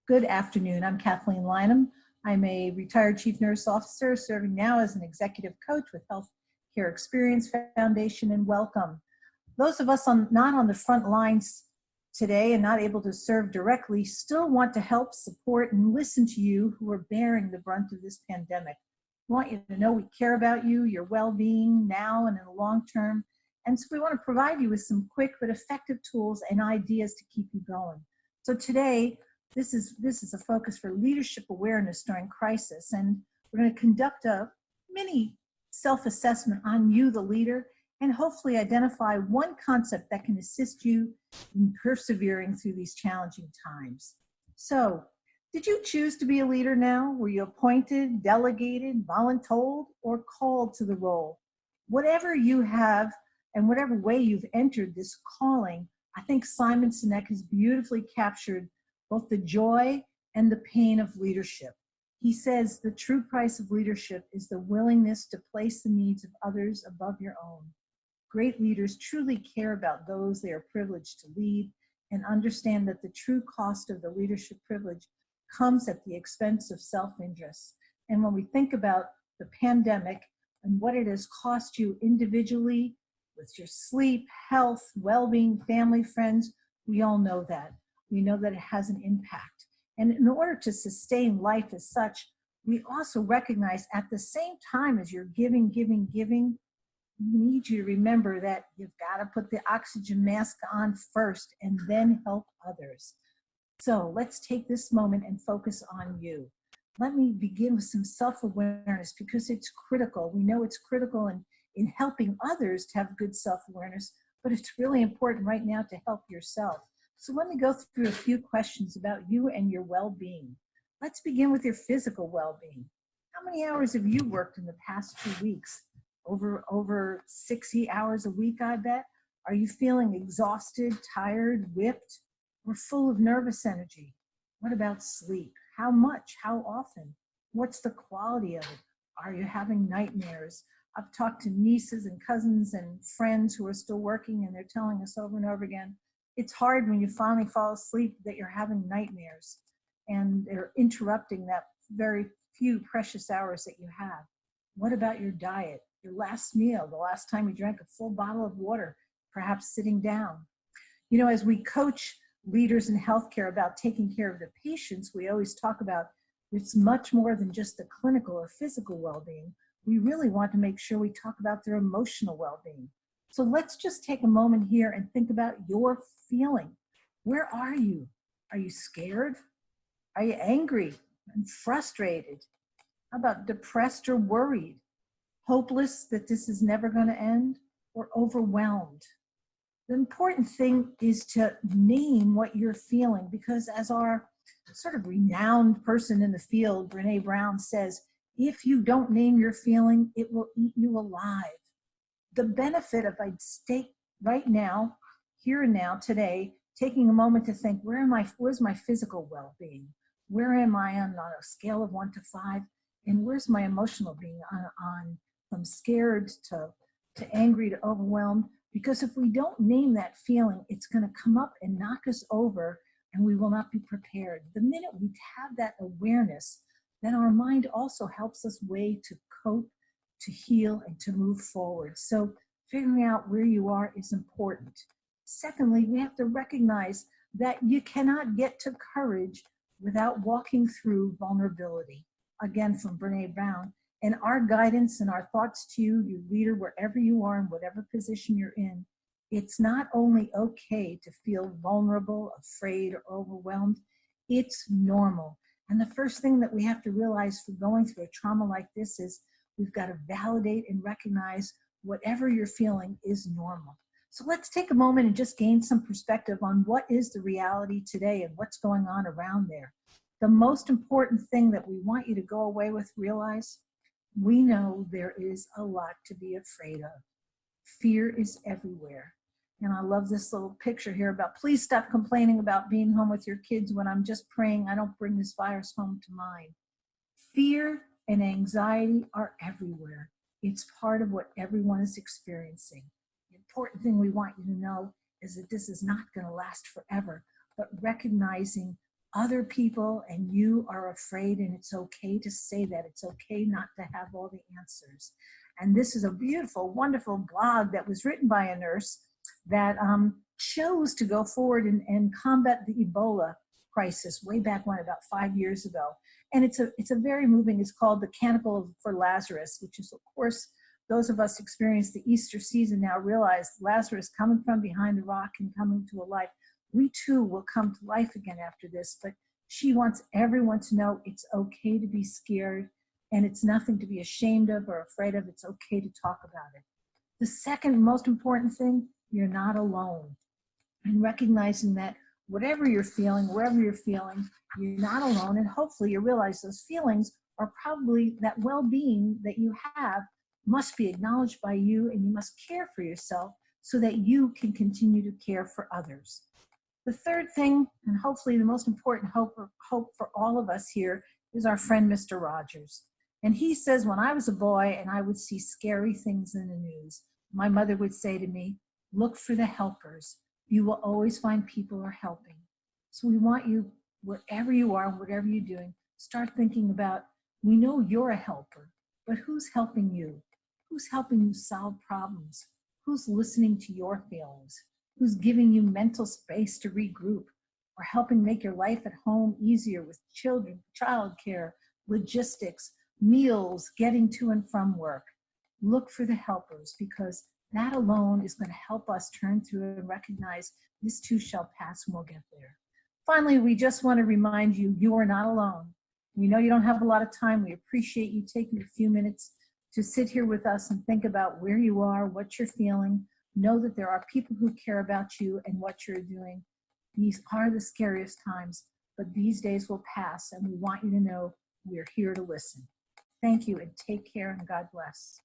Good afternoon. I'm Kathleen Lynam. I'm a retired chief nurse officer serving now as an executive coach with Healthcare Experience Foundation, and welcome. Those of us not on the front lines today and not able to serve directly still want to help, support, and listen to you who are bearing the brunt of this pandemic. We want you to know we care about you, your well-being now and in the long term. And so we want to provide you with some quick but effective tools and ideas to keep you going. So today, this is a focus for leadership awareness during crisis, and we're going to conduct a mini self-assessment on you, the leader, and hopefully identify one concept that can assist you in persevering through these challenging times. So, did you choose to be a leader now? Were you appointed, delegated, voluntold, or called to the role? Whatever you have and whatever way you've entered this calling, I think Simon Sinek has beautifully captured both the joy and the pain of leadership. He says the true price of leadership is the willingness to place the needs of others above your own. Great leaders truly care about those they are privileged to lead and understand that the true cost of the leadership privilege comes at the expense of self-interest. And when we think about the pandemic and what it has cost you individually with your sleep, health, well-being, family, friends, we all know that. We know that it has an impact. And in order to sustain life as such, we also recognize at the same time as you're giving, we need you to remember that you've got to put the oxygen mask on first and then help others. So let's take this moment and focus on you. Let me begin with some self-awareness because it's critical. We know it's critical in helping others to have good self-awareness, but it's really important right now to help yourself. So let me go through a few questions about you and your well-being. Let's begin with your physical well-being. How many hours have you worked in the past 2 weeks? Over 60 hours a week, I bet? Are you feeling exhausted, tired, whipped, or full of nervous energy? What about sleep? How much? How often? What's the quality of it? Are you having nightmares? I've talked to nieces and cousins and friends who are still working, and they're telling us over and over again, it's hard when you finally fall asleep that you're having nightmares and they're interrupting that very few precious hours that you have. What about your diet? Your last meal, the last time you drank a full bottle of water, perhaps sitting down. You know, as we coach leaders in healthcare about taking care of the patients, we always talk about it's much more than just the clinical or physical well-being. We really want to make sure we talk about their emotional well-being. So let's just take a moment here and think about your feeling. Where are you? Are you scared? Are you angry and frustrated? How about depressed or worried? Hopeless that this is never going to end, or overwhelmed? The important thing is to name what you're feeling, because as our sort of renowned person in the field, Brene Brown, says, if you don't name your feeling, it will eat you alive. The benefit of I'd stay right now, here and now, today, taking a moment to think, where's my physical well-being? Where am I on a scale of 1 to 5? And where's my emotional being on from scared to angry to overwhelmed? Because if we don't name that feeling, it's going to come up and knock us over, and we will not be prepared. The minute we have that awareness, then our mind also helps us way to cope, to heal, and to move forward. So figuring out where you are is important. Secondly, we have to recognize that you cannot get to courage without walking through vulnerability. Again, from Brene Brown. And our guidance and our thoughts to you, your leader, wherever you are, in whatever position you're in, it's not only okay to feel vulnerable, afraid, or overwhelmed, it's normal. And the first thing that we have to realize for going through a trauma like this is we've got to validate and recognize whatever you're feeling is normal. So let's take a moment and just gain some perspective on what is the reality today and what's going on around there. The most important thing that we want you to go away with, realize, we know there is a lot to be afraid of. Fear is everywhere. And I love this little picture here about, please stop complaining about being home with your kids when I'm just praying I don't bring this virus home to mine. Fear and anxiety are everywhere. It's part of what everyone is experiencing. The important thing we want you to know is that this is not going to last forever, but recognizing other people and you are afraid, and it's okay to say that. It's okay not to have all the answers. And this is a beautiful, wonderful blog that was written by a nurse that chose to go forward and combat the Ebola crisis way back when, about 5 years ago. And it's a very moving, it's called The Canticle for Lazarus, which is, of course, those of us experience the Easter season now realize Lazarus coming from behind the rock and coming to a life. We too will come to life again after this, but she wants everyone to know it's okay to be scared and it's nothing to be ashamed of or afraid of. It's okay to talk about it. The second most important thing, you're not alone. And recognizing that whatever you're feeling, wherever you're feeling, you're not alone. And hopefully you realize those feelings are probably that well-being that you have must be acknowledged by you, and you must care for yourself so that you can continue to care for others. The third thing, and hopefully the most important hope for all of us here, is our friend Mr. Rogers. And he says, when I was a boy and I would see scary things in the news, my mother would say to me, look for the helpers. You will always find people who are helping. So we want you, wherever you are, whatever you're doing, start thinking about, we know you're a helper, but who's helping you? Who's helping you solve problems? Who's listening to your feelings? Who's giving you mental space to regroup, or helping make your life at home easier with children, childcare, logistics, meals, getting to and from work? Look for the helpers, because that alone is going to help us turn through and recognize this too shall pass and we'll get there. Finally, we just want to remind you, you are not alone. We know you don't have a lot of time. We appreciate you taking a few minutes to sit here with us and think about where you are, what you're feeling. Know that there are people who care about you and what you're doing. These are the scariest times, but these days will pass, and we want you to know we're here to listen. Thank you, and take care, and God bless.